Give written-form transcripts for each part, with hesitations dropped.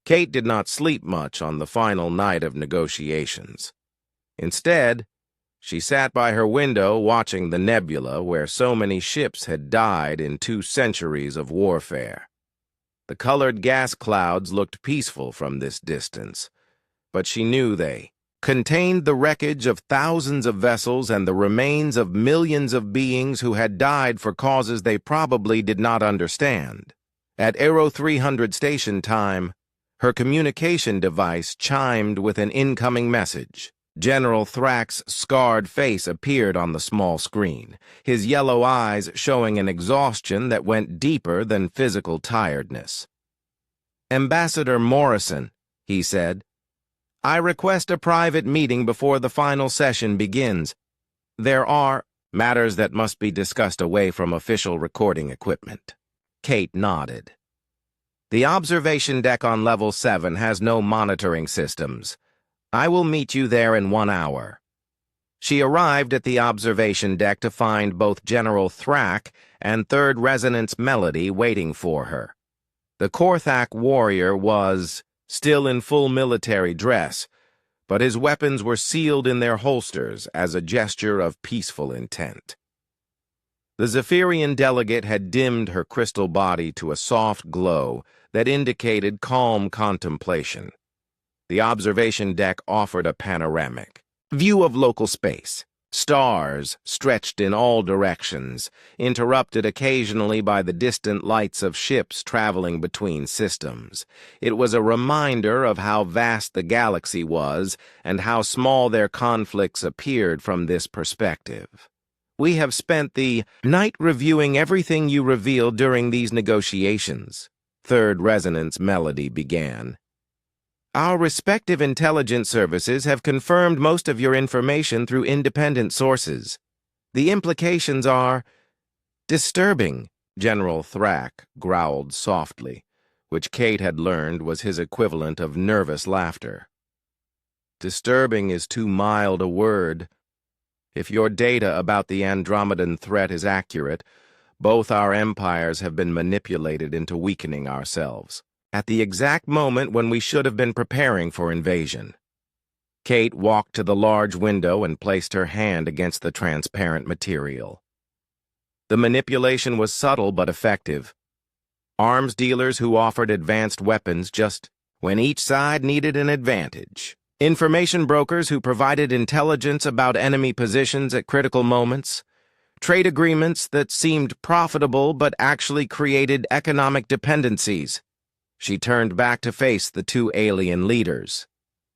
Kate did not sleep much on the final night of negotiations. Instead, she sat by her window watching the nebula where so many ships had died in 2 centuries of warfare. The colored gas clouds looked peaceful from this distance, but she knew they contained the wreckage of thousands of vessels and the remains of millions of beings who had died for causes they probably did not understand. At Aero 300 station time, her communication device chimed with an incoming message. General Thrax's scarred face appeared on the small screen, his yellow eyes showing an exhaustion that went deeper than physical tiredness. "Ambassador Morrison," he said, "I request a private meeting before the final session begins. There are matters that must be discussed away from official recording equipment." Kate nodded. "The observation deck on level 7 has no monitoring systems. I will meet you there in 1 hour." She arrived at the observation deck to find both General Thrak and Third Resonance Melody waiting for her. The Korthak warrior was still in full military dress, but his weapons were sealed in their holsters as a gesture of peaceful intent. The Zephyrian delegate had dimmed her crystal body to a soft glow that indicated calm contemplation. The observation deck offered a panoramic view of local space. Stars stretched in all directions, interrupted occasionally by the distant lights of ships traveling between systems. It was a reminder of how vast the galaxy was and how small their conflicts appeared from this perspective. "We have spent the night reviewing everything you revealed during these negotiations," Third Resonance Melody began. "Our respective intelligence services have confirmed most of your information through independent sources. The implications are disturbing," General Thrak growled softly, which Kate had learned was his equivalent of nervous laughter. "Disturbing is too mild a word. If your data about the Andromedan threat is accurate, both our empires have been manipulated into weakening ourselves at the exact moment when we should have been preparing for invasion." Kate walked to the large window and placed her hand against the transparent material. The manipulation was subtle but effective. Arms dealers who offered advanced weapons just when each side needed an advantage. Information brokers who provided intelligence about enemy positions at critical moments. Trade agreements that seemed profitable but actually created economic dependencies. She turned back to face the 2 alien leaders.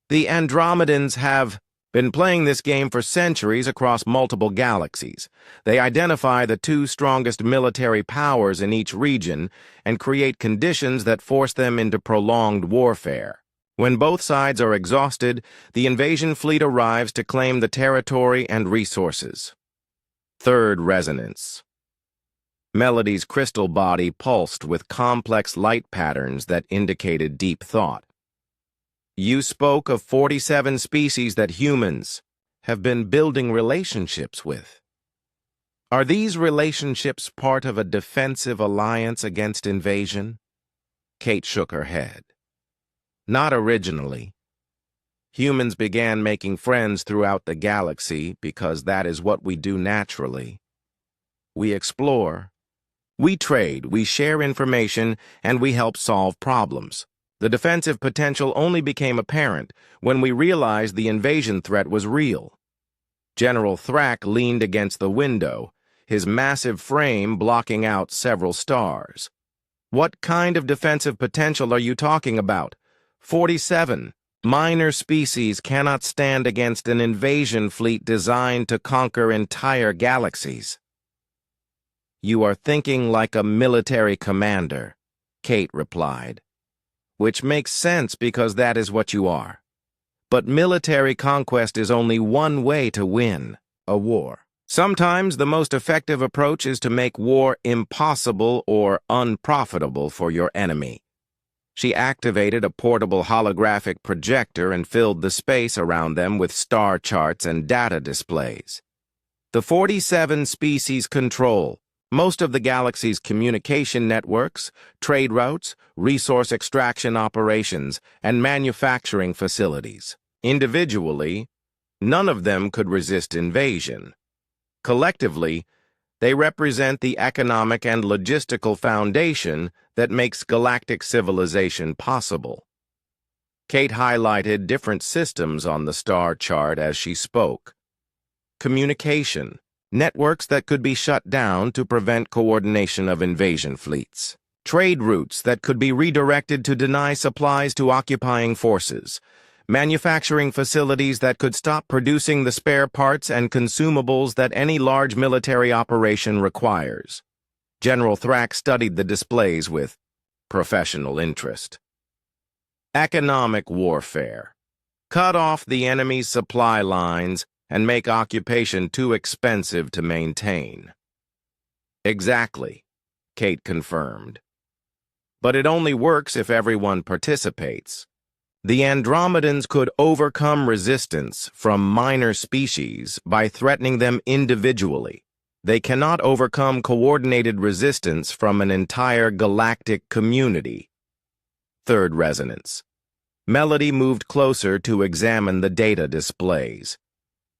"The Andromedans have been playing this game for centuries across multiple galaxies. They identify the 2 strongest military powers in each region and create conditions that force them into prolonged warfare. When both sides are exhausted, the invasion fleet arrives to claim the territory and resources." Third Resonance. Melody's crystal body pulsed with complex light patterns that indicated deep thought. "You spoke of 47 species that humans have been building relationships with. Are these relationships part of a defensive alliance against invasion?" Kate shook her head. "Not originally. Humans began making friends throughout the galaxy because that is what we do naturally. We explore, we trade, we share information, and we help solve problems. The defensive potential only became apparent when we realized the invasion threat was real." General Thrak leaned against the window, his massive frame blocking out several stars. "What kind of defensive potential are you talking about?" 47. Minor species cannot stand against an invasion fleet designed to conquer entire galaxies. "You are thinking like a military commander," Kate replied. "Which makes sense because that is what you are. But military conquest is only one way to win a war. Sometimes the most effective approach is to make war impossible or unprofitable for your enemy." She activated a portable holographic projector and filled the space around them with star charts and data displays. "The 47 species control Most of the galaxy's communication networks, trade routes, resource extraction operations, and manufacturing facilities. Individually, none of them could resist invasion. Collectively, they represent the economic and logistical foundation that makes galactic civilization possible. Kate highlighted different systems on the star chart as she spoke. Communication, networks that could be shut down to prevent coordination of invasion fleets. Trade routes that could be redirected to deny supplies to occupying forces. Manufacturing facilities that could stop producing the spare parts and consumables that any large military operation requires. General Thrak studied the displays with professional interest. Economic warfare. Cut off the enemy's supply lines and make occupation too expensive to maintain. Exactly, Kate confirmed. But it only works if everyone participates. The Andromedans could overcome resistance from minor species by threatening them individually. They cannot overcome coordinated resistance from an entire galactic community. Third resonance. Melody moved closer to examine the data displays.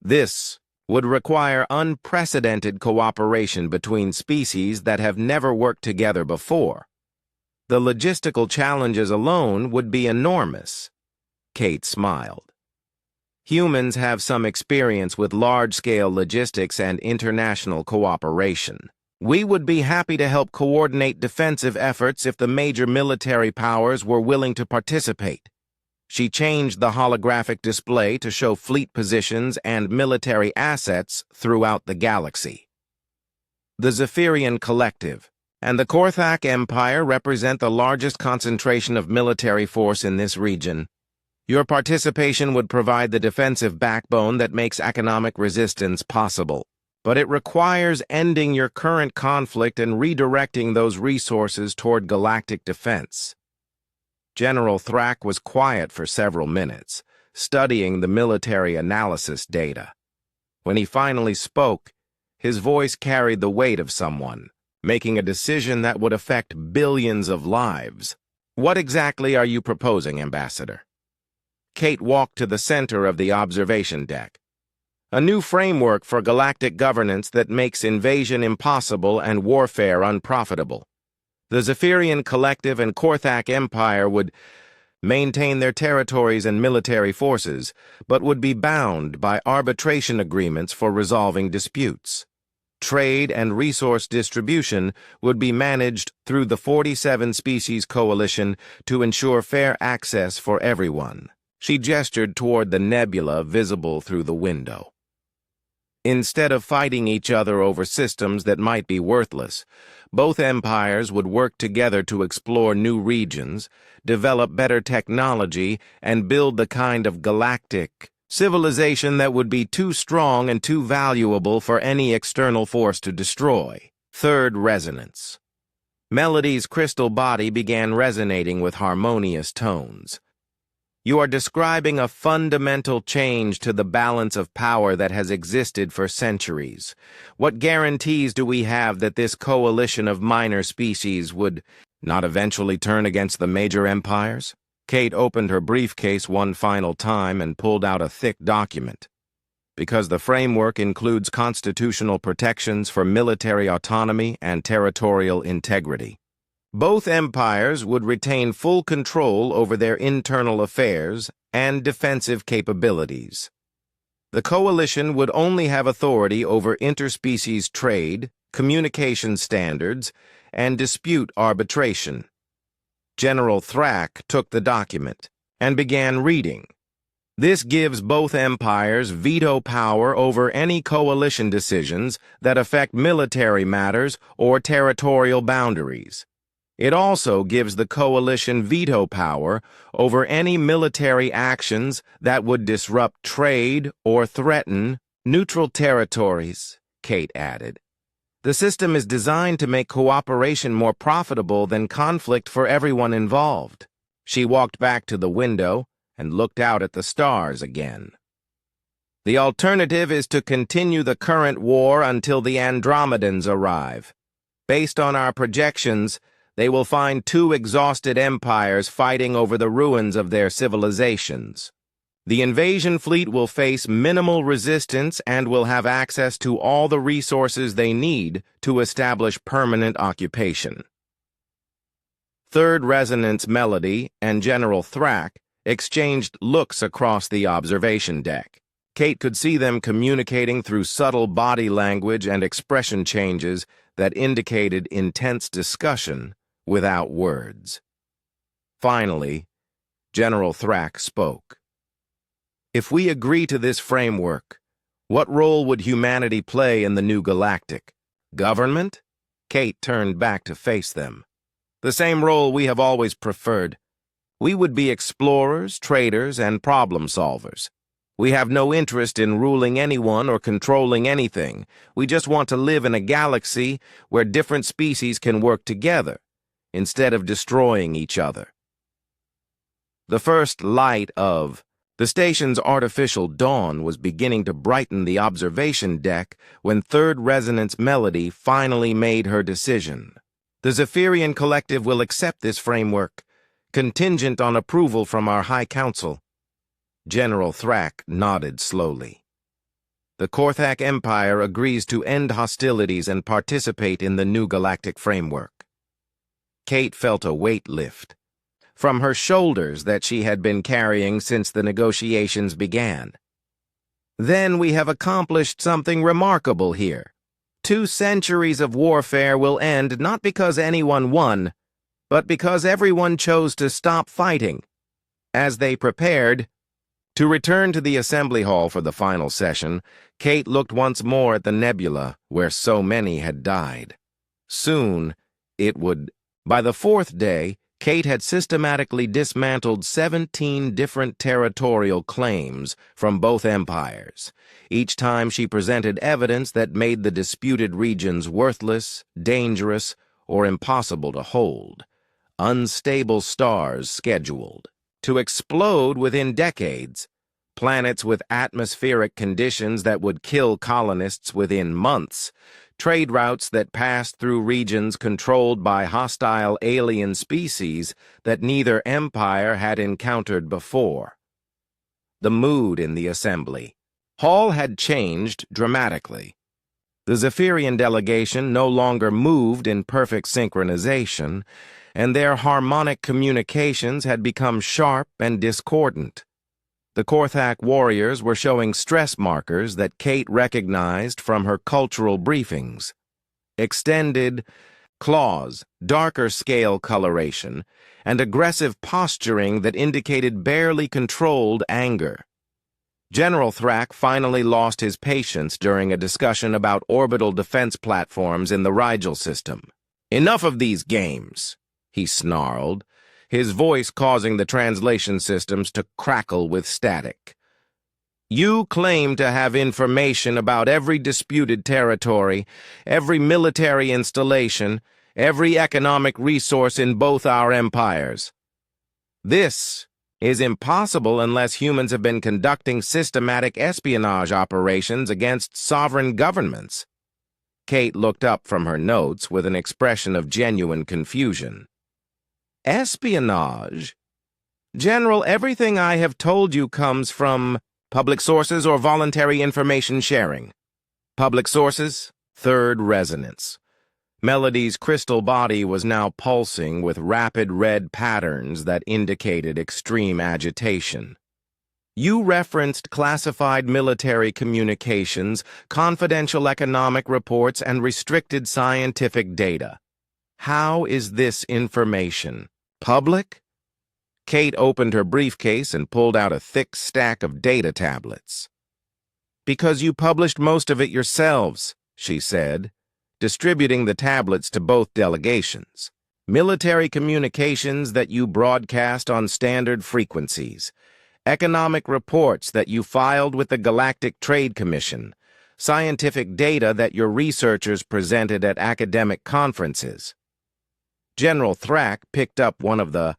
This would require unprecedented cooperation between species that have never worked together before. The logistical challenges alone would be enormous. Kate smiled. Humans have some experience with large-scale logistics and international cooperation. We would be happy to help coordinate defensive efforts if the major military powers were willing to participate. She changed the holographic display to show fleet positions and military assets throughout the galaxy. The Zephyrian Collective and the Korthak Empire represent the largest concentration of military force in this region. Your participation would provide the defensive backbone that makes economic resistance possible, but it requires ending your current conflict and redirecting those resources toward galactic defense. General Thrak was quiet for several minutes, studying the military analysis data. When he finally spoke, his voice carried the weight of someone, making a decision that would affect billions of lives. What exactly are you proposing, Ambassador? Kate walked to the center of the observation deck. A new framework for galactic governance that makes invasion impossible and warfare unprofitable. The Zephyrian Collective and Korthak Empire would maintain their territories and military forces, but would be bound by arbitration agreements for resolving disputes. Trade and resource distribution would be managed through the 47-species coalition to ensure fair access for everyone. She gestured toward the nebula visible through the window. Instead of fighting each other over systems that might be worthless, both empires would work together to explore new regions, develop better technology, and build the kind of galactic civilization that would be too strong and too valuable for any external force to destroy. Third resonance. Melody's crystal body began resonating with harmonious tones. You are describing a fundamental change to the balance of power that has existed for centuries. What guarantees do we have that this coalition of minor species would not eventually turn against the major empires? Kate opened her briefcase one final time and pulled out a thick document. Because the framework includes constitutional protections for military autonomy and territorial integrity. Both empires would retain full control over their internal affairs and defensive capabilities. The coalition would only have authority over interspecies trade, communication standards, and dispute arbitration. General Thrak took the document and began reading. This gives both empires veto power over any coalition decisions that affect military matters or territorial boundaries. It also gives the coalition veto power over any military actions that would disrupt trade or threaten neutral territories, Kate added. The system is designed to make cooperation more profitable than conflict for everyone involved. She walked back to the window and looked out at the stars again. The alternative is to continue the current war until the Andromedans arrive. Based on our projections, they will find two exhausted empires fighting over the ruins of their civilizations. The invasion fleet will face minimal resistance and will have access to all the resources they need to establish permanent occupation. Third Resonance Melody and General Thrak exchanged looks across the observation deck. Kate could see them communicating through subtle body language and expression changes that indicated intense discussion without words. Finally, General Thrak spoke. If we agree to this framework, what role would humanity play in the new galactic? Government? Kate turned back to face them. The same role we have always preferred. We would be explorers, traders, and problem solvers. We have no interest in ruling anyone or controlling anything. We just want to live in a galaxy where different species can work together, instead of destroying each other. The first light of the station's artificial dawn was beginning to brighten the observation deck when Third Resonance Melody finally made her decision. The Zephyrian Collective will accept this framework, contingent on approval from our High Council. General Thrak nodded slowly. The Korthak Empire agrees to end hostilities and participate in the new galactic framework. Kate felt a weight lift from her shoulders that she had been carrying since the negotiations began. Then we have accomplished something remarkable here. 2 centuries of warfare will end not because anyone won, but because everyone chose to stop fighting. As they prepared to return to the assembly hall for the final session, Kate looked once more at the nebula where so many had died. Soon, it would. By the 4th day, Kate had systematically dismantled 17 different territorial claims from both empires. Each time she presented evidence that made the disputed regions worthless, dangerous, or impossible to hold. Unstable stars scheduled to explode within decades. Planets with atmospheric conditions that would kill colonists within months. Trade routes that passed through regions controlled by hostile alien species that neither empire had encountered before. The mood in the assembly hall had changed dramatically. The Zephyrian delegation no longer moved in perfect synchronization, and their harmonic communications had become sharp and discordant. The Korthak warriors were showing stress markers that Kate recognized from her cultural briefings. Extended claws, darker scale coloration, and aggressive posturing that indicated barely controlled anger. General Thrak finally lost his patience during a discussion about orbital defense platforms in the Rigel system. "Enough of these games," he snarled, his voice causing the translation systems to crackle with static. "You claim to have information about every disputed territory, every military installation, every economic resource in both our empires. This is impossible unless humans have been conducting systematic espionage operations against sovereign governments." Kate looked up from her notes with an expression of genuine confusion. "Espionage? General, everything I have told you comes from public sources or voluntary information sharing." Public sources, Third Resonance. Melody's crystal body was now pulsing with rapid red patterns that indicated extreme agitation. "You referenced classified military communications, confidential economic reports, and restricted scientific data. How is this information public?" Kate opened her briefcase and pulled out a thick stack of data tablets. "Because you published most of it yourselves," she said, distributing the tablets to both delegations. "Military communications that you broadcast on standard frequencies, economic reports that you filed with the Galactic Trade Commission, scientific data that your researchers presented at academic conferences." General Thrak picked up one of the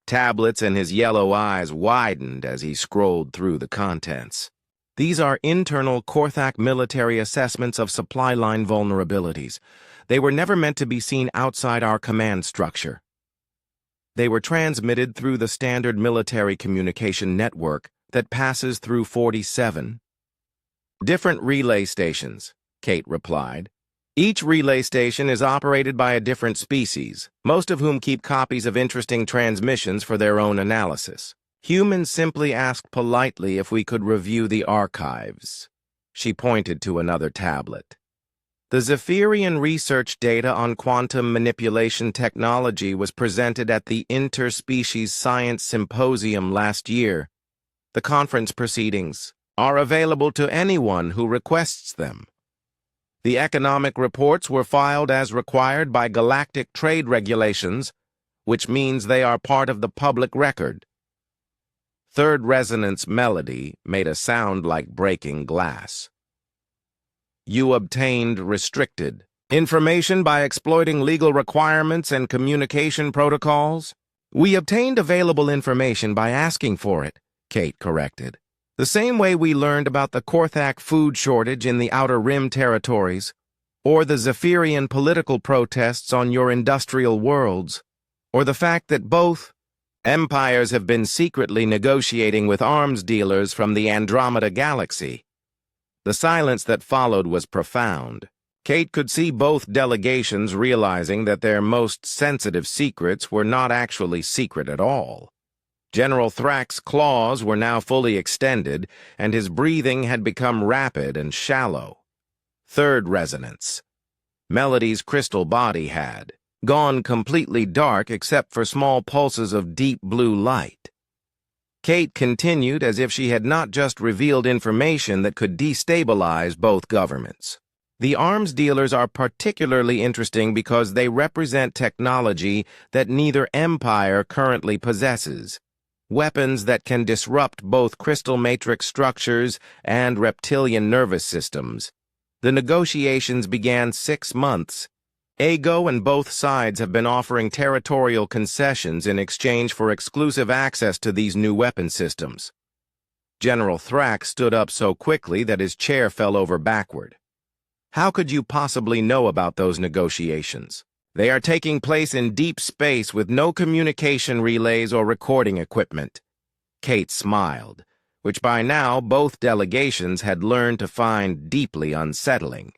tablets and his yellow eyes widened as he scrolled through the contents. "These are internal Korthak military assessments of supply line vulnerabilities. They were never meant to be seen outside our command structure. They were transmitted through the standard military communication network that passes through 47 different relay stations, Kate replied. Each relay station is operated by a different species, most of whom keep copies of interesting transmissions for their own analysis. Humans simply asked politely if we could review the archives. She pointed to another tablet. The Zephyrian research data on quantum manipulation technology was presented at the Interspecies Science Symposium last year. The conference proceedings are available to anyone who requests them. The economic reports were filed as required by galactic trade regulations, which means they are part of the public record. Third resonance melody made a sound like breaking glass. You obtained restricted information by exploiting legal requirements and communication protocols? We obtained available information by asking for it, Kate corrected. The same way we learned about the Korthak food shortage in the Outer Rim territories, or the Zephyrian political protests on your industrial worlds, or the fact that both empires have been secretly negotiating with arms dealers from the Andromeda Galaxy. The silence that followed was profound. Kate could see both delegations realizing that their most sensitive secrets were not actually secret at all. General Thrax's claws were now fully extended, and his breathing had become rapid and shallow. Third resonance. Melody's crystal body had gone completely dark except for small pulses of deep blue light. Kate continued as if she had not just revealed information that could destabilize both governments. The arms dealers are particularly interesting because they represent technology that neither empire currently possesses. Weapons that can disrupt both crystal matrix structures and reptilian nervous systems. The negotiations began 6 months ago, and both sides have been offering territorial concessions in exchange for exclusive access to these new weapon systems. General Thrax stood up so quickly that his chair fell over backward. How could you possibly know about those negotiations? They are taking place in deep space with no communication relays or recording equipment. Kate smiled, which by now both delegations had learned to find deeply unsettling.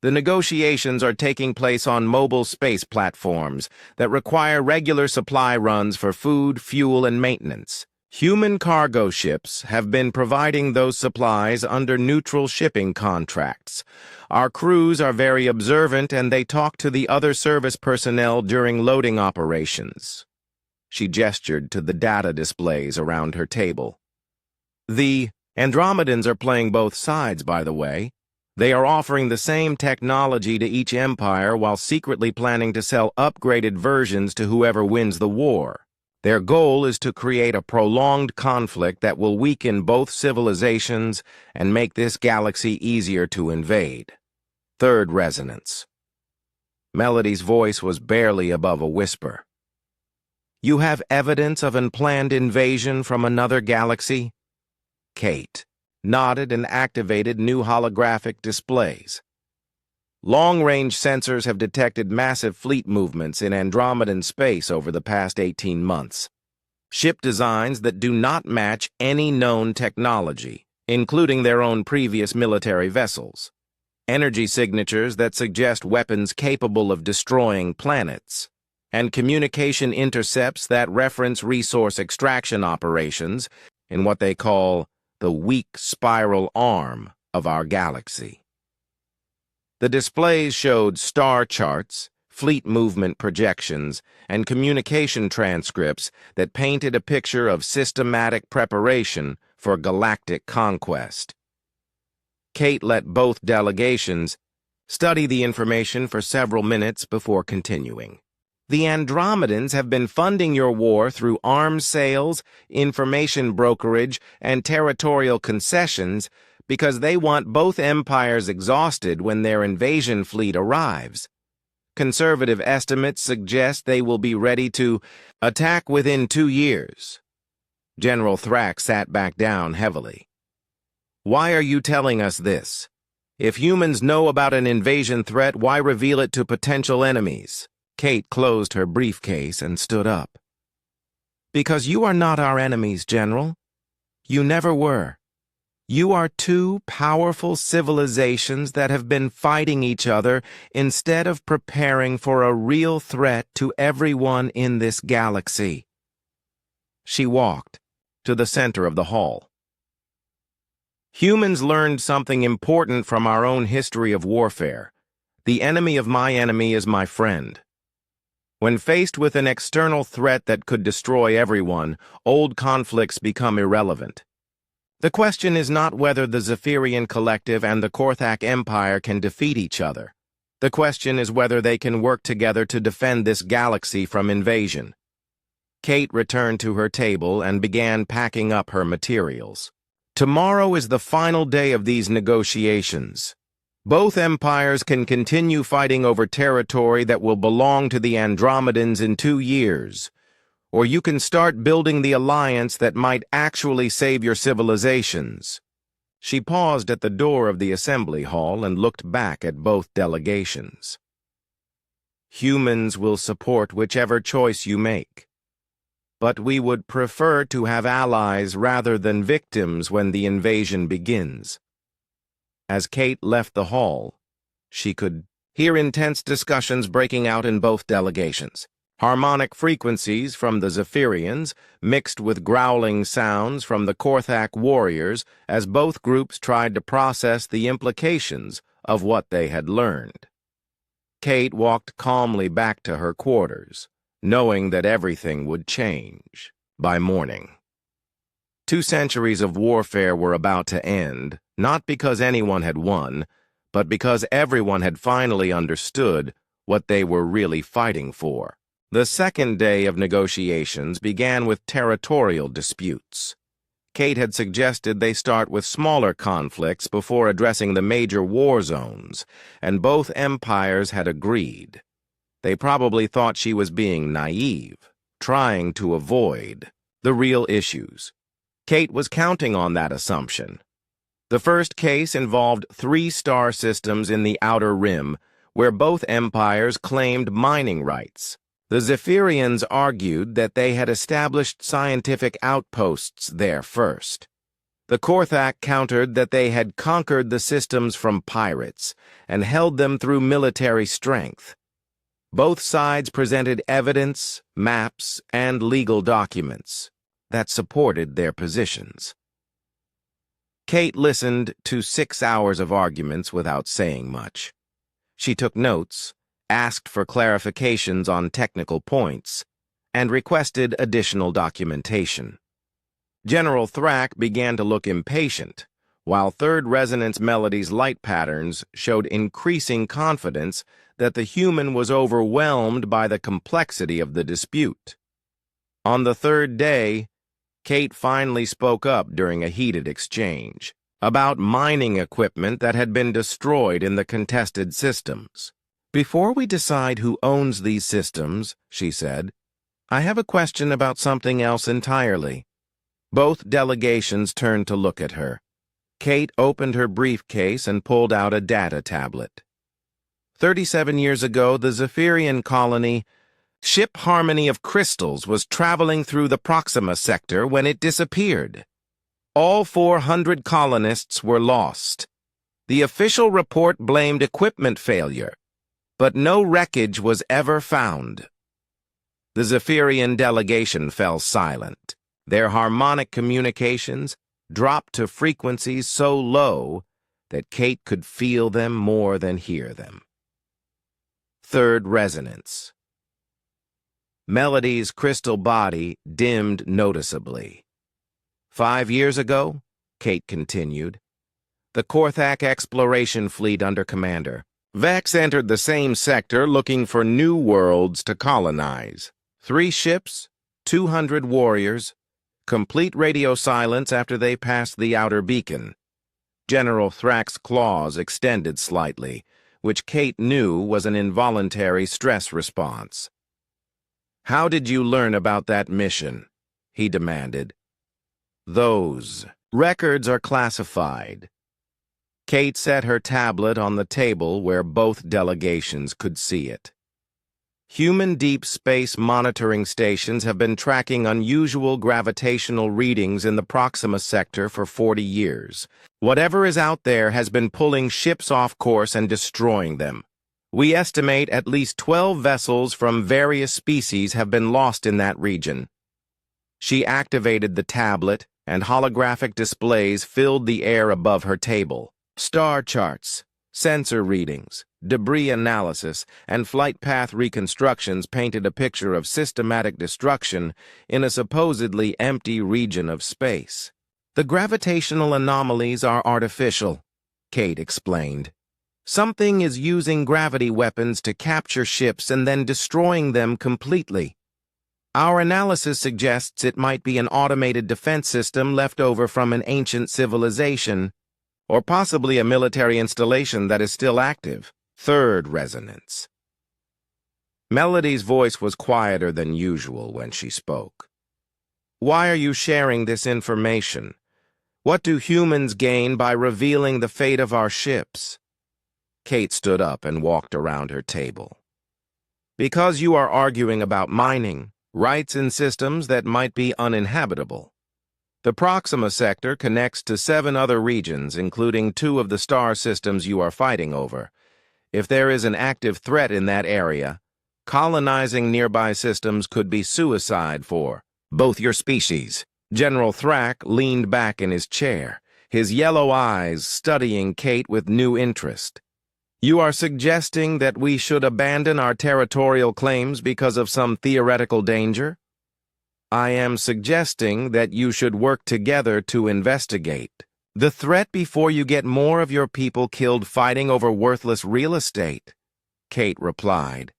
The negotiations are taking place on mobile space platforms that require regular supply runs for food, fuel, and maintenance. Human cargo ships have been providing those supplies under neutral shipping contracts. Our crews are very observant, and they talk to the other service personnel during loading operations. She gestured to the data displays around her table. The Andromedans are playing both sides, by the way. They are offering the same technology to each empire while secretly planning to sell upgraded versions to whoever wins the war. Their goal is to create a prolonged conflict that will weaken both civilizations and make this galaxy easier to invade. Third resonance. Melody's voice was barely above a whisper. You have evidence of an planned invasion from another galaxy? Kate nodded and activated new holographic displays. Long-range sensors have detected massive fleet movements in Andromedan space over the past 18 months. Ship designs that do not match any known technology, including their own previous military vessels. Energy signatures that suggest weapons capable of destroying planets. And communication intercepts that reference resource extraction operations in what they call the weak spiral arm of our galaxy. The displays showed star charts, fleet movement projections, and communication transcripts that painted a picture of systematic preparation for galactic conquest. Kate let both delegations study the information for several minutes before continuing. The Andromedans have been funding your war through arms sales, information brokerage, and territorial concessions because they want both empires exhausted when their invasion fleet arrives. Conservative estimates suggest they will be ready to attack within 2 years. General Thrax sat back down heavily. Why are you telling us this? If humans know about an invasion threat, why reveal it to potential enemies? Kate closed her briefcase and stood up. Because you are not our enemies, General. You never were. You are two powerful civilizations that have been fighting each other instead of preparing for a real threat to everyone in this galaxy. She walked to the center of the hall. Humans learned something important from our own history of warfare. The enemy of my enemy is my friend. When faced with an external threat that could destroy everyone, old conflicts become irrelevant. The question is not whether the Zephyrian Collective and the Korthak Empire can defeat each other. The question is whether they can work together to defend this galaxy from invasion. Kate returned to her table and began packing up her materials. Tomorrow is the final day of these negotiations. Both empires can continue fighting over territory that will belong to the Andromedans in 2 years. Or you can start building the alliance that might actually save your civilizations. She paused at the door of the assembly hall and looked back at both delegations. Humans will support whichever choice you make. But we would prefer to have allies rather than victims when the invasion begins. As Kate left the hall, she could hear intense discussions breaking out in both delegations. Harmonic frequencies from the Zephyrians mixed with growling sounds from the Korthak warriors as both groups tried to process the implications of what they had learned. Kate walked calmly back to her quarters, knowing that everything would change by morning. 2 centuries of warfare were about to end, not because anyone had won, but because everyone had finally understood what they were really fighting for. The second day of negotiations began with territorial disputes. Kate had suggested they start with smaller conflicts before addressing the major war zones, and both empires had agreed. They probably thought she was being naive, trying to avoid the real issues. Kate was counting on that assumption. The first case involved 3 star systems in the Outer Rim, where both empires claimed mining rights. The Zephyrians argued that they had established scientific outposts there first. The Korthak countered that they had conquered the systems from pirates and held them through military strength. Both sides presented evidence, maps, and legal documents that supported their positions. Kate listened to 6 hours of arguments without saying much. She took notes, asked for clarifications on technical points, and requested additional documentation. General Thrak began to look impatient, while Third Resonance Melody's light patterns showed increasing confidence that the human was overwhelmed by the complexity of the dispute. On the 3rd day, Kate finally spoke up during a heated exchange about mining equipment that had been destroyed in the contested systems. Before we decide who owns these systems, she said, I have a question about something else entirely. Both delegations turned to look at her. Kate opened her briefcase and pulled out a data tablet. 37 years ago, the Zephyrian colony, Ship Harmony of Crystals, was traveling through the Proxima sector when it disappeared. All 400 colonists were lost. The official report blamed equipment failure, but no wreckage was ever found. The Zephyrian delegation fell silent. Their harmonic communications dropped to frequencies so low that Kate could feel them more than hear them. Third resonance. Melody's crystal body dimmed noticeably. 5 years ago, Kate continued, the Korthak exploration fleet under Commander Vex entered the same sector looking for new worlds to colonize. 3 ships, 200 warriors, complete radio silence after they passed the outer beacon. General Thrak's claws extended slightly, which Kate knew was an involuntary stress response. How did you learn about that mission? He demanded. Those records are classified. Kate set her tablet on the table where both delegations could see it. Human deep space monitoring stations have been tracking unusual gravitational readings in the Proxima sector for 40 years. Whatever is out there has been pulling ships off course and destroying them. We estimate at least 12 vessels from various species have been lost in that region. She activated the tablet, and holographic displays filled the air above her table. Star charts, sensor readings, debris analysis, and flight path reconstructions painted a picture of systematic destruction in a supposedly empty region of space. The gravitational anomalies are artificial, Kate explained. Something is using gravity weapons to capture ships and then destroying them completely. Our analysis suggests it might be an automated defense system left over from an ancient civilization, or possibly a military installation that is still active. Third resonance. Melody's voice was quieter than usual when she spoke. Why are you sharing this information? What do humans gain by revealing the fate of our ships? Kate stood up and walked around her table. Because you are arguing about mining, rights in systems that might be uninhabitable. The Proxima sector connects to 7 other regions, including 2 of the star systems you are fighting over. If there is an active threat in that area, colonizing nearby systems could be suicide for both your species. General Thrak leaned back in his chair, his yellow eyes studying Kate with new interest. You are suggesting that we should abandon our territorial claims because of some theoretical danger? I am suggesting that you should work together to investigate the threat before you get more of your people killed fighting over worthless real estate, Kate replied.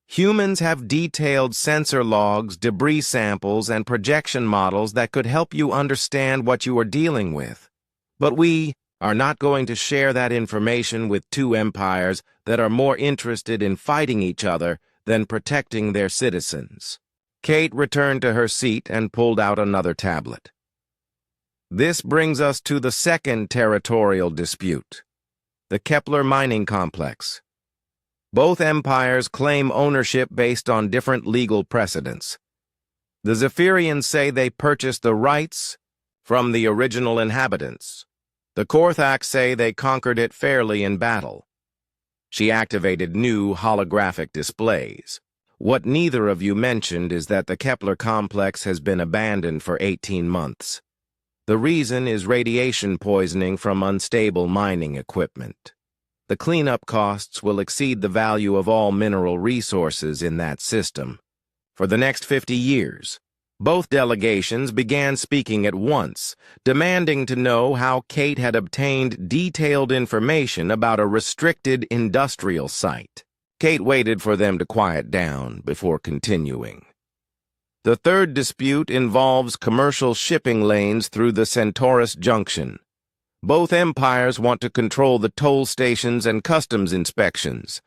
Humans have detailed sensor logs, debris samples, and projection models that could help you understand what you are dealing with. But we are not going to share that information with 2 empires that are more interested in fighting each other than protecting their citizens. Kate returned to her seat and pulled out another tablet. This brings us to the second territorial dispute, the Kepler mining complex. Both empires claim ownership based on different legal precedents. The Zephyrians say they purchased the rights from the original inhabitants. The Korthaks say they conquered it fairly in battle. She activated new holographic displays. What neither of you mentioned is that the Kepler complex has been abandoned for 18 months. The reason is radiation poisoning from unstable mining equipment. The cleanup costs will exceed the value of all mineral resources in that system. For the next 50 years, both delegations began speaking at once, demanding to know how Kate had obtained detailed information about a restricted industrial site. Kate waited for them to quiet down before continuing. The third dispute involves commercial shipping lanes through the Centaurus Junction. Both empires want to control the toll stations and customs inspections.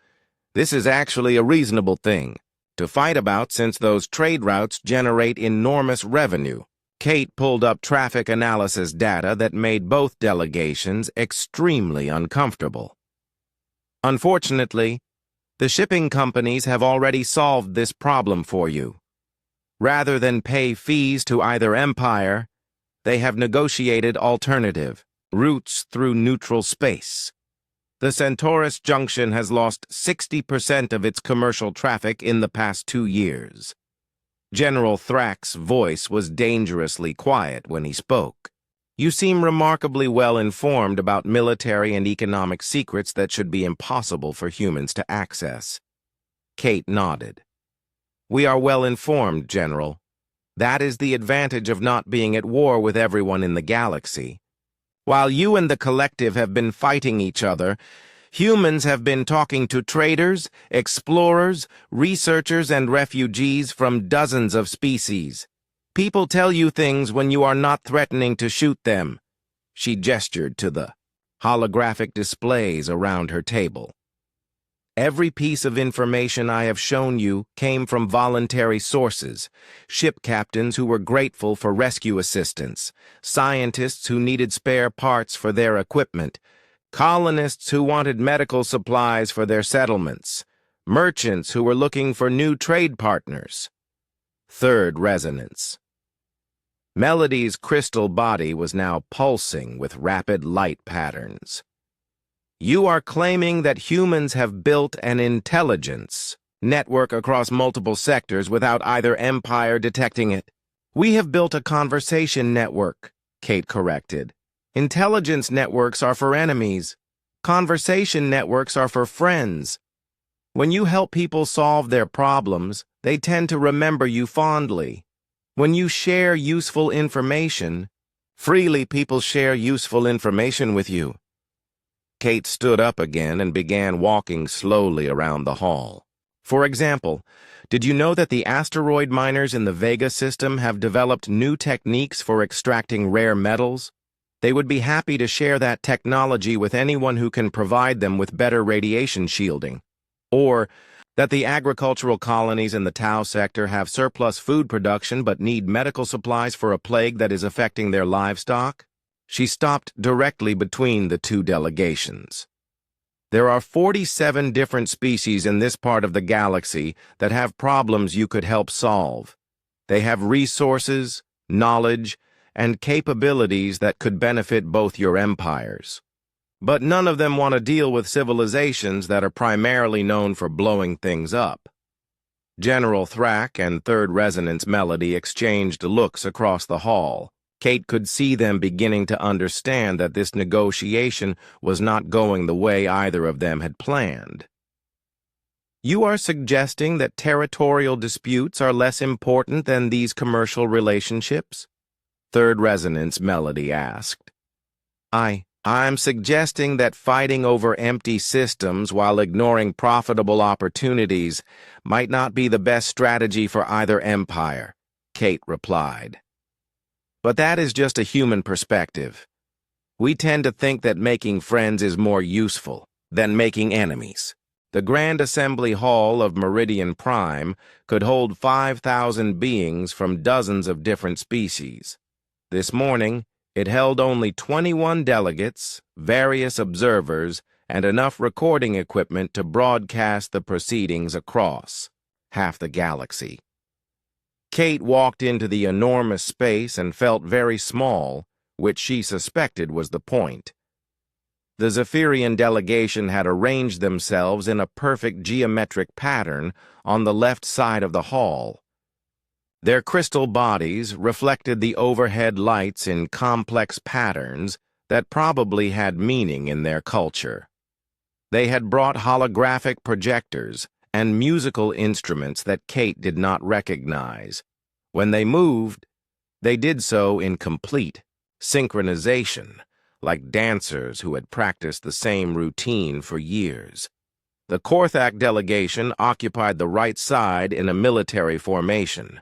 This is actually a reasonable thing to fight about since those trade routes generate enormous revenue. Kate pulled up traffic analysis data that made both delegations extremely uncomfortable. Unfortunately, the shipping companies have already solved this problem for you. Rather than pay fees to either empire, they have negotiated alternative routes through neutral space. The Centaurus Junction has lost 60% of its commercial traffic in the past 2 years. General Thrak's voice was dangerously quiet when he spoke. You seem remarkably well informed about military and economic secrets that should be impossible for humans to access. Kate nodded. We are well informed, General. That is the advantage of not being at war with everyone in the galaxy. While you and the collective have been fighting each other, humans have been talking to traders, explorers, researchers, and refugees from dozens of species. People tell you things when you are not threatening to shoot them. She gestured to the holographic displays around her table. Every piece of information I have shown you came from voluntary sources, ship captains who were grateful for rescue assistance, scientists who needed spare parts for their equipment, colonists who wanted medical supplies for their settlements, merchants who were looking for new trade partners. Third resonance. Melody's crystal body was now pulsing with rapid light patterns. You are claiming that humans have built an intelligence network across multiple sectors without either empire detecting it. We have built a conversation network, Kate corrected. Intelligence networks are for enemies. Conversation networks are for friends. When you help people solve their problems, they tend to remember you fondly. When you share useful information, freely people share useful information with you. Kate stood up again and began walking slowly around the hall. For example, did you know that the asteroid miners in the Vega system have developed new techniques for extracting rare metals? They would be happy to share that technology with anyone who can provide them with better radiation shielding. Or that the agricultural colonies in the Tau sector have surplus food production but need medical supplies for a plague that is affecting their livestock? She stopped directly between the two delegations. There are 47 different species in this part of the galaxy that have problems you could help solve. They have resources, knowledge, and capabilities that could benefit both your empires. But none of them want to deal with civilizations that are primarily known for blowing things up. General Thrak and Third Resonance Melody exchanged looks across the hall. Kate could see them beginning to understand that this negotiation was not going the way either of them had planned. You are suggesting that territorial disputes are less important than these commercial relationships? Third Resonance Melody asked. I'm suggesting that fighting over empty systems while ignoring profitable opportunities might not be the best strategy for either empire, Kate replied. But that is just a human perspective. We tend to think that making friends is more useful than making enemies. The Grand Assembly Hall of Meridian Prime could hold 5,000 beings from dozens of different species. This morning, it held only 21 delegates, various observers, and enough recording equipment to broadcast the proceedings across half the galaxy. Kate walked into the enormous space and felt very small, which she suspected was the point. The Zephyrian delegation had arranged themselves in a perfect geometric pattern on the left side of the hall. Their crystal bodies reflected the overhead lights in complex patterns that probably had meaning in their culture. They had brought holographic projectors and musical instruments that Kate did not recognize. When they moved, they did so in complete synchronization, like dancers who had practiced the same routine for years. The Korthak delegation occupied the right side in a military formation.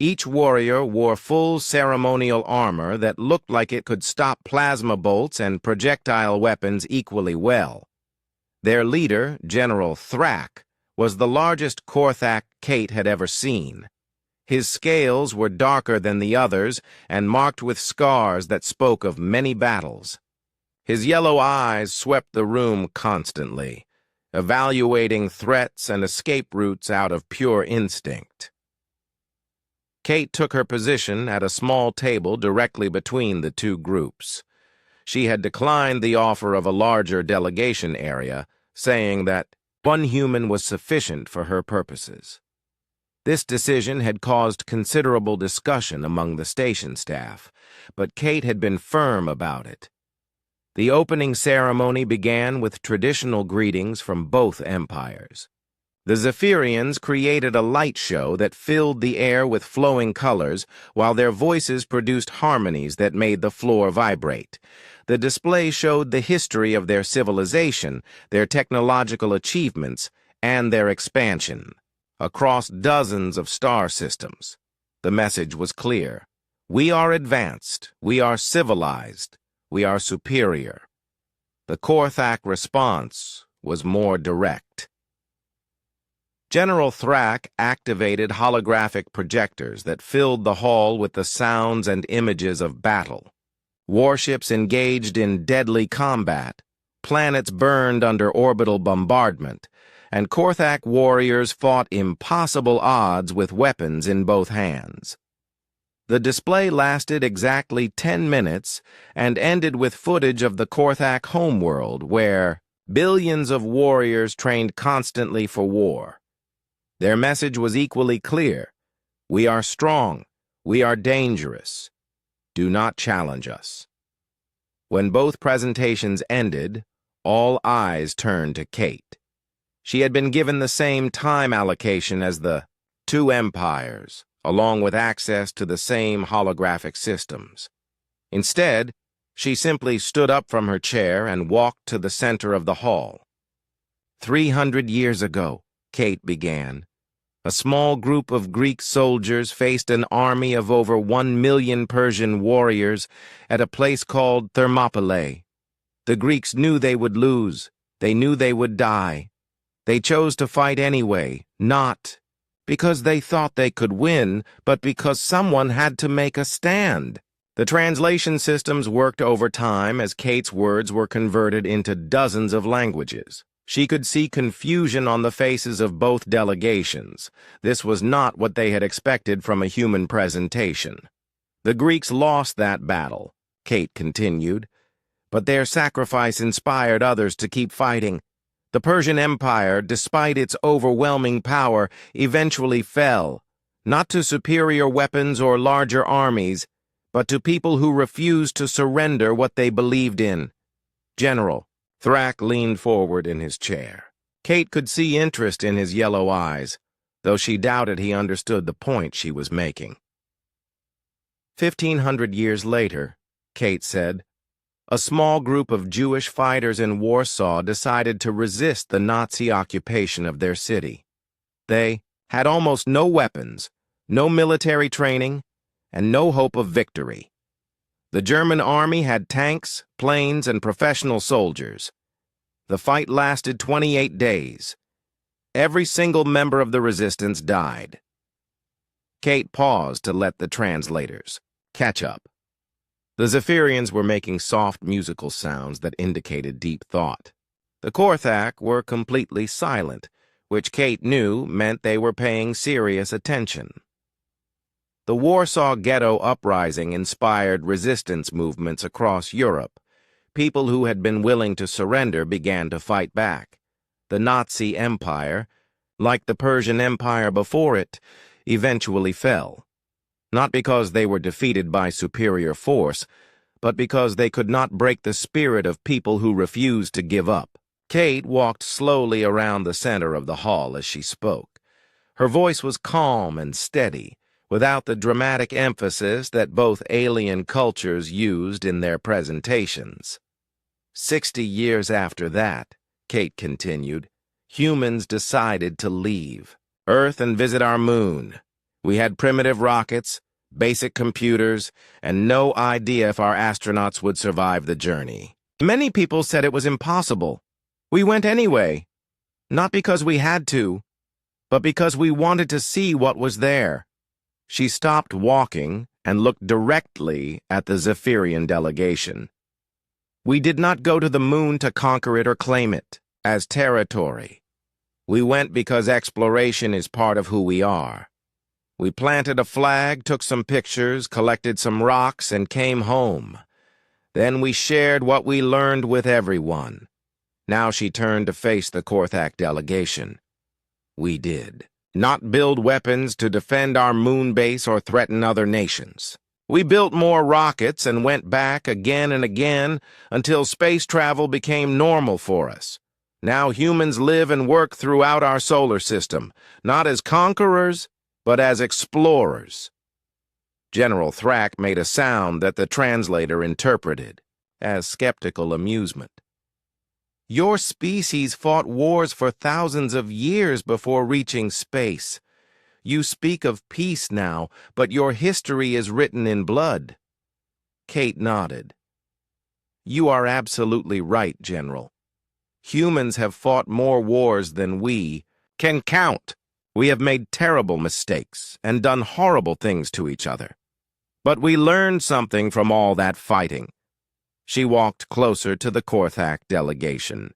Each warrior wore full ceremonial armor that looked like it could stop plasma bolts and projectile weapons equally well. Their leader, General Thrak, was the largest Korthak Kate had ever seen. His scales were darker than the others and marked with scars that spoke of many battles. His yellow eyes swept the room constantly, evaluating threats and escape routes out of pure instinct. Kate took her position at a small table directly between the two groups. She had declined the offer of a larger delegation area, saying that one human was sufficient for her purposes. This decision had caused considerable discussion among the station staff, but Kate had been firm about it. The opening ceremony began with traditional greetings from both empires. The Zephyrians created a light show that filled the air with flowing colors, while their voices produced harmonies that made the floor vibrate. The display showed the history of their civilization, their technological achievements, and their expansion across dozens of star systems. The message was clear. We are advanced. We are civilized. We are superior. The Korthak response was more direct. General Thrak activated holographic projectors that filled the hall with the sounds and images of battle. Warships engaged in deadly combat, planets burned under orbital bombardment, and Korthak warriors fought impossible odds with weapons in both hands. The display lasted exactly 10 minutes and ended with footage of the Korthak homeworld, where billions of warriors trained constantly for war. Their message was equally clear: we are strong, we are dangerous. Do not challenge us. When both presentations ended, all eyes turned to Kate. She had been given the same time allocation as the two empires, along with access to the same holographic systems. Instead, she simply stood up from her chair and walked to the center of the hall. 300 years ago, Kate began, a small group of Greek soldiers faced an army of over 1 million Persian warriors at a place called Thermopylae. The Greeks knew they would lose. They knew they would die. They chose to fight anyway, not because they thought they could win, but because someone had to make a stand. The translation systems worked overtime as Kate's words were converted into dozens of languages. She could see confusion on the faces of both delegations. This was not what they had expected from a human presentation. The Greeks lost that battle, Kate continued, but their sacrifice inspired others to keep fighting. The Persian Empire, despite its overwhelming power, eventually fell, not to superior weapons or larger armies, but to people who refused to surrender what they believed in. General, Thrak leaned forward in his chair. Kate could see interest in his yellow eyes, though she doubted he understood the point she was making. 1,500 years later, Kate said, a small group of Jewish fighters in Warsaw decided to resist the Nazi occupation of their city. They had almost no weapons, no military training, and no hope of victory. The German army had tanks, planes, and professional soldiers. The fight lasted 28 days. Every single member of the resistance died. Kate paused to let the translators catch up. The Zephyrians were making soft musical sounds that indicated deep thought. The Korthak were completely silent, which Kate knew meant they were paying serious attention. The Warsaw Ghetto Uprising inspired resistance movements across Europe. People who had been willing to surrender began to fight back. The Nazi Empire, like the Persian Empire before it, eventually fell. Not because they were defeated by superior force, but because they could not break the spirit of people who refused to give up. Kate walked slowly around the center of the hall as she spoke. Her voice was calm and steady, without the dramatic emphasis that both alien cultures used in their presentations. 60 years after that, Kate continued, humans decided to leave Earth and visit our moon. We had primitive rockets, basic computers, and no idea if our astronauts would survive the journey. Many people said it was impossible. We went anyway, not because we had to, but because we wanted to see what was there. She stopped walking and looked directly at the Zephyrian delegation. We did not go to the moon to conquer it or claim it as territory. We went because exploration is part of who we are. We planted a flag, took some pictures, collected some rocks, and came home. Then we shared what we learned with everyone. Now she turned to face the Korthak delegation. We did not build weapons to defend our moon base or threaten other nations. We built more rockets and went back again and again until space travel became normal for us. Now humans live and work throughout our solar system, not as conquerors, but as explorers. General Thrak made a sound that the translator interpreted as skeptical amusement. Your species fought wars for thousands of years before reaching space. You speak of peace now, but your history is written in blood. Kate nodded. You are absolutely right, General. Humans have fought more wars than we can count. We have made terrible mistakes and done horrible things to each other. But we learned something from all that fighting. She walked closer to the Korthak delegation.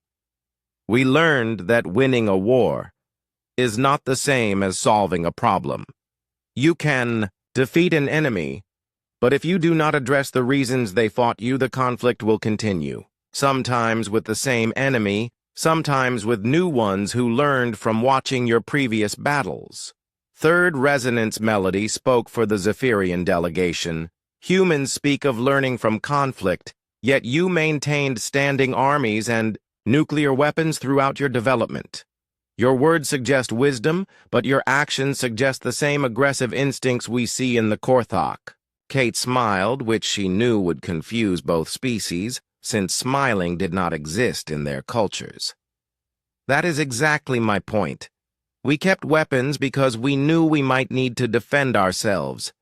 We learned that winning a war is not the same as solving a problem. You can defeat an enemy, but if you do not address the reasons they fought you, the conflict will continue. Sometimes with the same enemy, sometimes with new ones who learned from watching your previous battles. Third Resonance Melody spoke for the Zephyrian delegation. Humans speak of learning from conflict, yet you maintained standing armies and nuclear weapons throughout your development. Your words suggest wisdom, but your actions suggest the same aggressive instincts we see in the Korthak. Kate smiled, which she knew would confuse both species, since smiling did not exist in their cultures. That is exactly my point. We kept weapons because we knew we might need to defend ourselves.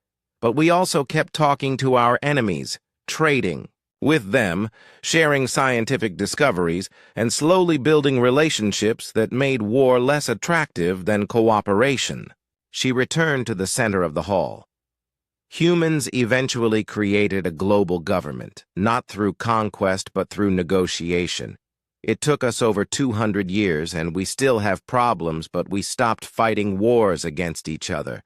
But we also kept talking to our enemies, trading with them, sharing scientific discoveries, and slowly building relationships that made war less attractive than cooperation. She returned to the center of the hall. Humans eventually created a global government, not through conquest but through negotiation. It took us over 200 years, and we still have problems, but we stopped fighting wars against each other.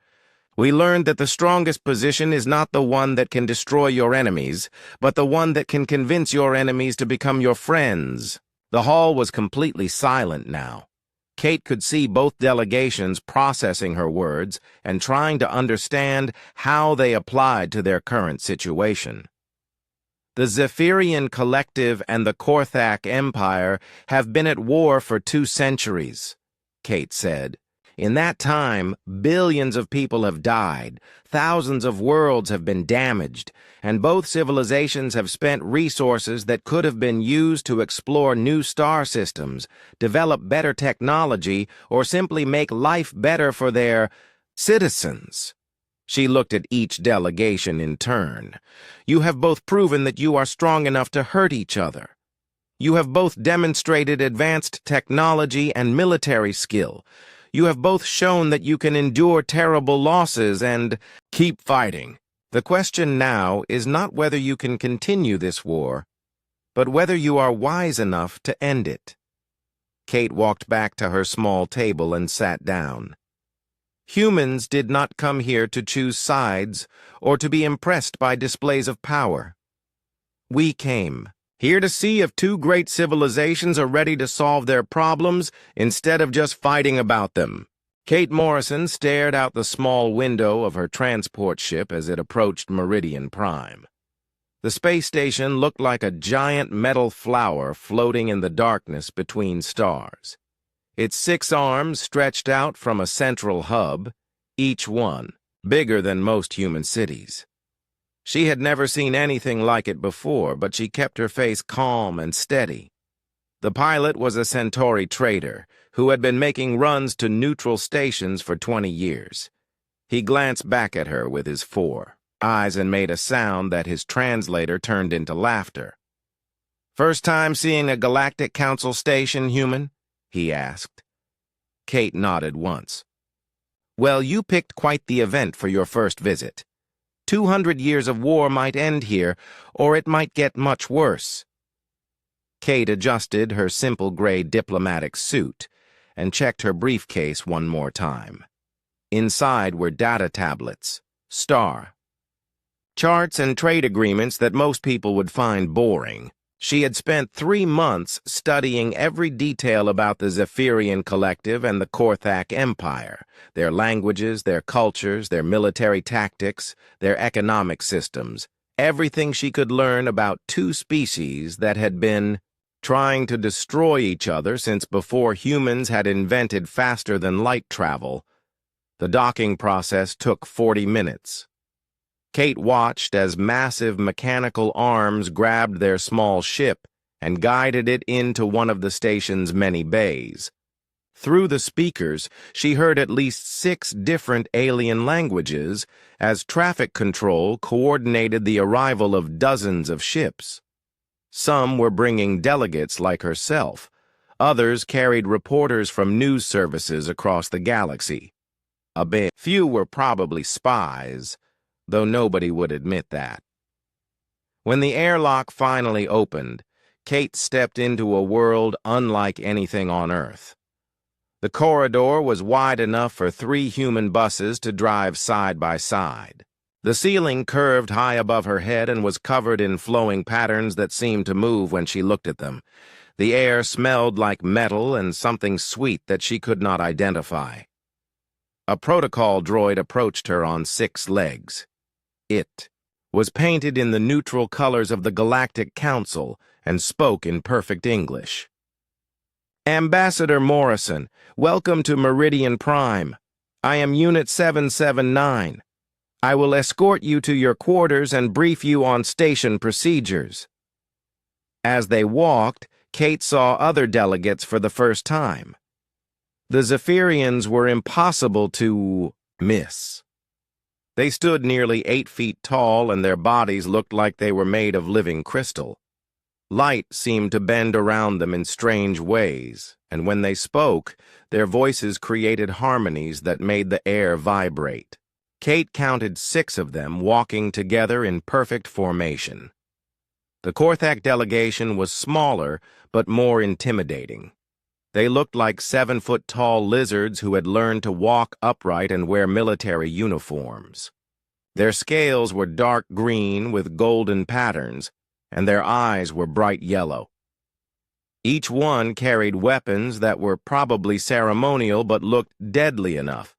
We learned that the strongest position is not the one that can destroy your enemies, but the one that can convince your enemies to become your friends. The hall was completely silent now. Kate could see both delegations processing her words and trying to understand how they applied to their current situation. The Zephyrian Collective and the Korthak Empire have been at war for 2 centuries, Kate said. In that time, billions of people have died, thousands of worlds have been damaged, and both civilizations have spent resources that could have been used to explore new star systems, develop better technology, or simply make life better for their citizens. She looked at each delegation in turn. You have both proven that you are strong enough to hurt each other. You have both demonstrated advanced technology and military skill. You have both shown that you can endure terrible losses and keep fighting. The question now is not whether you can continue this war, but whether you are wise enough to end it. Kate walked back to her small table and sat down. Humans did not come here to choose sides or to be impressed by displays of power. We came here to see if 2 great civilizations are ready to solve their problems instead of just fighting about them. Kate Morrison stared out the small window of her transport ship as it approached Meridian Prime. The space station looked like a giant metal flower floating in the darkness between stars. Its 6 arms stretched out from a central hub, each one bigger than most human cities. She had never seen anything like it before, but she kept her face calm and steady. The pilot was a Centauri trader who had been making runs to neutral stations for 20 years. He glanced back at her with his 4 eyes and made a sound that his translator turned into laughter. "First time seeing a Galactic Council station, human?" he asked. Kate nodded once. "Well, you picked quite the event for your first visit. 200 years of war might end here, or it might get much worse." Kate adjusted her simple gray diplomatic suit and checked her briefcase one more time. Inside were data tablets, star charts, and trade agreements that most people would find boring. She had spent 3 months studying every detail about the Zephyrian Collective and the Korthak Empire, their languages, their cultures, their military tactics, their economic systems, everything she could learn about 2 species that had been trying to destroy each other since before humans had invented faster-than-light travel. The docking process took 40 minutes. Kate watched as massive mechanical arms grabbed their small ship and guided it into one of the station's many bays. Through the speakers, she heard at least 6 different alien languages as traffic control coordinated the arrival of dozens of ships. Some were bringing delegates like herself. Others carried reporters from news services across the galaxy. A bit few were probably spies, though nobody would admit that. When the airlock finally opened, Kate stepped into a world unlike anything on Earth. The corridor was wide enough for 3 human buses to drive side by side. The ceiling curved high above her head and was covered in flowing patterns that seemed to move when she looked at them. The air smelled like metal and something sweet that she could not identify. A protocol droid approached her on 6 legs. It was painted in the neutral colors of the Galactic Council and spoke in perfect English. Ambassador Morrison, welcome to Meridian Prime. I am Unit 779. I will escort you to your quarters and brief you on station procedures. As they walked, Kate saw other delegates for the first time. The Zephyrians were impossible to miss. They stood nearly 8 feet tall, and their bodies looked like they were made of living crystal. Light seemed to bend around them in strange ways, and when they spoke, their voices created harmonies that made the air vibrate. Kate counted 6 of them walking together in perfect formation. The Korthak delegation was smaller, but more intimidating. They looked like 7-foot-tall lizards who had learned to walk upright and wear military uniforms. Their scales were dark green with golden patterns, and their eyes were bright yellow. Each one carried weapons that were probably ceremonial but looked deadly enough.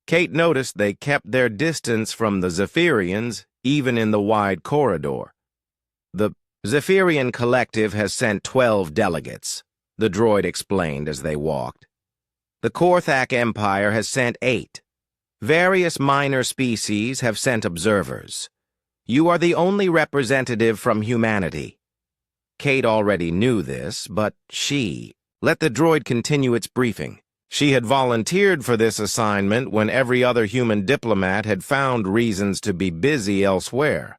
Kate noticed they kept their distance from the Zephyrians, even in the wide corridor. The Zephyrian Collective has sent 12 delegates, the droid explained as they walked. The Korthak Empire has sent 8. Various minor species have sent observers. You are the only representative from humanity. Kate already knew this, but she let the droid continue its briefing. She had volunteered for this assignment when every other human diplomat had found reasons to be busy elsewhere.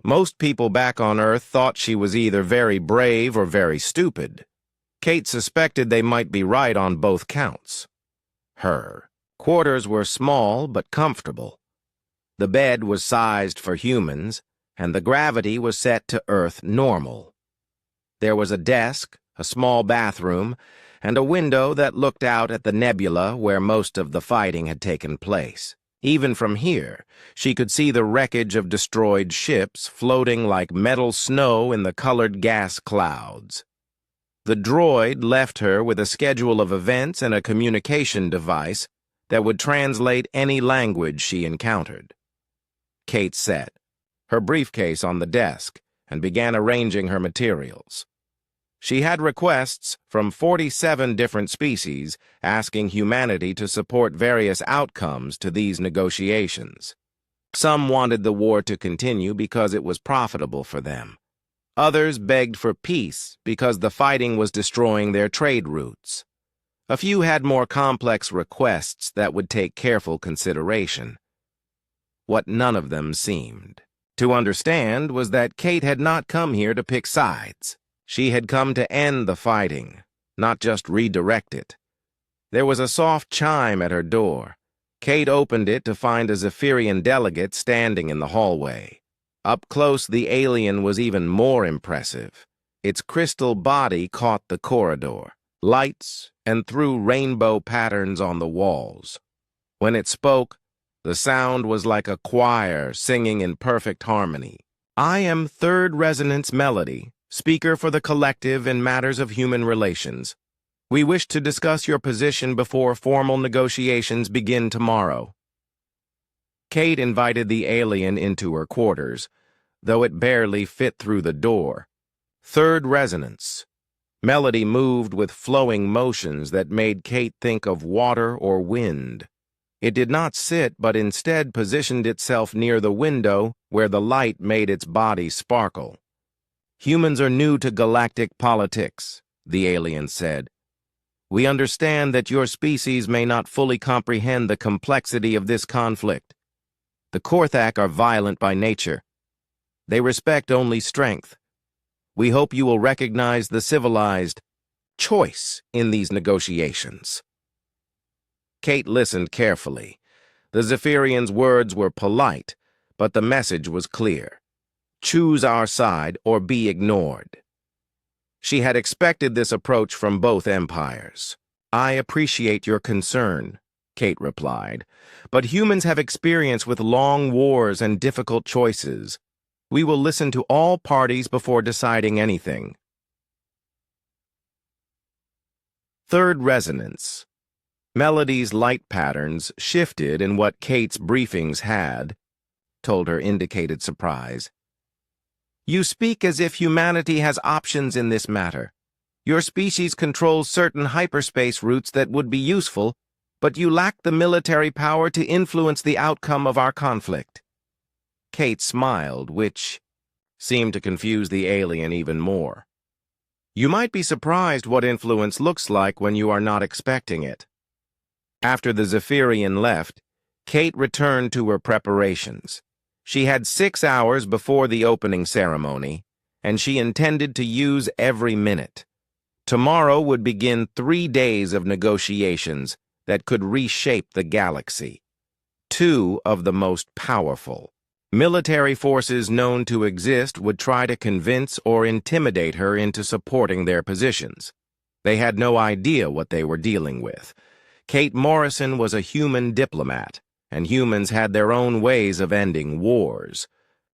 Most people back on Earth thought she was either very brave or very stupid. Kate suspected they might be right on both counts. Her quarters were small but comfortable. The bed was sized for humans, and the gravity was set to Earth normal. There was a desk, a small bathroom, and a window that looked out at the nebula where most of the fighting had taken place. Even from here, she could see the wreckage of destroyed ships floating like metal snow in the colored gas clouds. The droid left her with a schedule of events and a communication device that would translate any language she encountered. Kate set her briefcase on the desk and began arranging her materials. She had requests from 47 different species asking humanity to support various outcomes to these negotiations. Some wanted the war to continue because it was profitable for them. Others begged for peace because the fighting was destroying their trade routes. A few had more complex requests that would take careful consideration. What none of them seemed to understand was that Kate had not come here to pick sides. She had come to end the fighting, not just redirect it. There was a soft chime at her door. Kate opened it to find a Zephyrian delegate standing in the hallway. Up close, the alien was even more impressive. Its crystal body caught the corridor, lights, and threw rainbow patterns on the walls. When it spoke, the sound was like a choir singing in perfect harmony. I am Third Resonance Melody, speaker for the collective in matters of human relations. We wish to discuss your position before formal negotiations begin tomorrow. Kate invited the alien into her quarters, though it barely fit through the door. Third Resonance. Melody moved with flowing motions that made Kate think of water or wind. It did not sit, but instead positioned itself near the window where the light made its body sparkle. Humans are new to galactic politics, the alien said. We understand that your species may not fully comprehend the complexity of this conflict. The Korthak are violent by nature. They respect only strength. We hope you will recognize the civilized choice in these negotiations. Kate listened carefully. The Zephyrian's words were polite, but the message was clear. Choose our side or be ignored. She had expected this approach from both empires. I appreciate your concern, Kate replied, but humans have experience with long wars and difficult choices. We will listen to all parties before deciding anything. Third resonance. Melody's light patterns shifted in what Kate's briefings had, told her indicated surprise. You speak as if humanity has options in this matter. Your species controls certain hyperspace routes that would be useful, but you lack the military power to influence the outcome of our conflict. Kate smiled, which seemed to confuse the alien even more. You might be surprised what influence looks like when you are not expecting it. After the Zephyrian left, Kate returned to her preparations. She had 6 hours before the opening ceremony, and she intended to use every minute. Tomorrow would begin 3 days of negotiations that could reshape the galaxy. 2 of the most powerful military forces known to exist would try to convince or intimidate her into supporting their positions. They had no idea what they were dealing with. Kate Morrison was a human diplomat, and humans had their own ways of ending wars.